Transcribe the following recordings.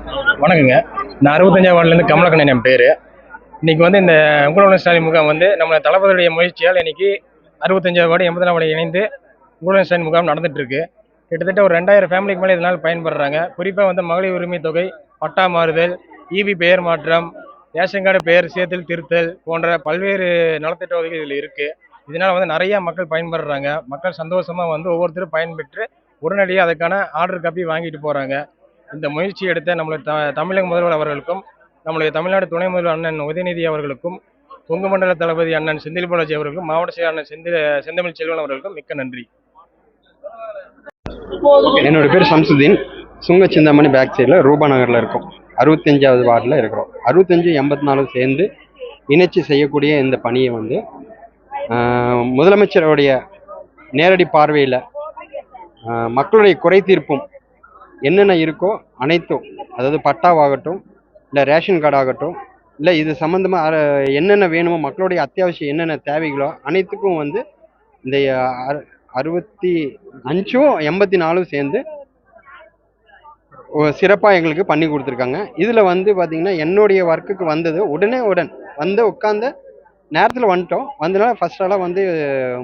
வணக்கங்க. நான் 65ஆம் வார்டுலேருந்து கமலக்கண்ணன் என் பேர். இன்னைக்கு வந்து இந்த உங்களோட ஸ்டாலின் முகாம் வந்து நம்ம தளபதியுடைய முயற்சியால் இன்னைக்கு 65ஆவது வார்டு 80ஆம் வார்டு இணைந்து உங்களோட ஸ்டாலின் முகாம் நடந்துட்டு இருக்கு. கிட்டத்தட்ட ஒரு 2000 ஃபேமிலிக்கு மேலே இதனால் பயன்படுறாங்க. குறிப்பாக வந்து மகளிர் உரிமை தொகை, பட்டா மாறுதல், ஈபி பெயர் மாற்றம், ரேஷன் கார்டு பெயர் சேர்த்தல் திருத்தல் போன்ற பல்வேறு நலத்திட்ட உதவிகள் இதில் இருக்கு. இதனால வந்து நிறைய மக்கள் பயன்படுறாங்க. மக்கள் சந்தோஷமா வந்து ஒவ்வொருத்தரும் பயன்பெற்று உடனடியாக அதுக்கான ஆர்டர் காப்பி வாங்கிட்டு போறாங்க. இந்த முயற்சி எடுத்த நம்மளுடைய தமிழக முதல்வர் அவர்களுக்கும், நம்முடைய தமிழ்நாடு துணை முதல்வர் அண்ணன் உதயநிதி அவர்களுக்கும், கொங்கு மண்டல தளபதி அண்ணன் செந்தில் பாலாஜி அவர்களுக்கும், மாவட்ட செயலர் அண்ணன் செந்தமிழ் செல்வன் அவர்களுக்கும் மிக்க நன்றி. என்னோட பேர் சம்சுதீன். சுங்க சிந்தாமணி பேக் சைடில் ரூபா நகரில் இருக்கோம். 65ஆவது வார்டில் இருக்கிறோம். 65 84 சேர்ந்து இணைச்சி செய்யக்கூடிய இந்த பணியை வந்து முதலமைச்சருடைய நேரடி பார்வையில் மக்களுடைய குறை தீர்ப்பும் என்னென்ன இருக்கோ அனைத்தும், அதாவது பட்டாவாகட்டும், இல்லை ரேஷன் கார்டு ஆகட்டும், இல்லை இது சம்மந்தமாக என்னென்ன வேணுமோ மக்களுடைய அத்தியாவசியம் என்னென்ன தேவைகளோ அனைத்துக்கும் வந்து இந்த 65 84 சேர்ந்து சிறப்பாக எங்களுக்கு பண்ணி கொடுத்துருக்காங்க. இதில் வந்து பார்த்திங்கன்னா என்னுடைய ஒர்க்குக்கு வந்தது உடனே வந்து உட்காந்த நேரத்தில் வந்துட்டோம். வந்தனால ஃபஸ்ட்டாலாம் வந்து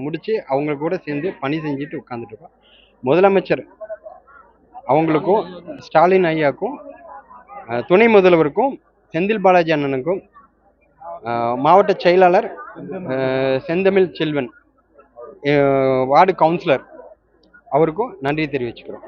முடித்து அவங்களுக்கு கூட சேர்ந்து பணி செஞ்சுட்டு உட்காந்துட்ருக்கோம். முதலமைச்சர் அவங்களுக்கும், ஸ்டாலின் ஐயாவுக்கும், துணை முதல்வருக்கும், செந்தில் பாலாஜி அண்ணனுக்கும், மாவட்ட செயலாளர் செந்தமிழ் செல்வன், வார்டு கவுன்சிலர் அவருக்கும் நன்றி தெரிவிச்சுக்கிறோம்.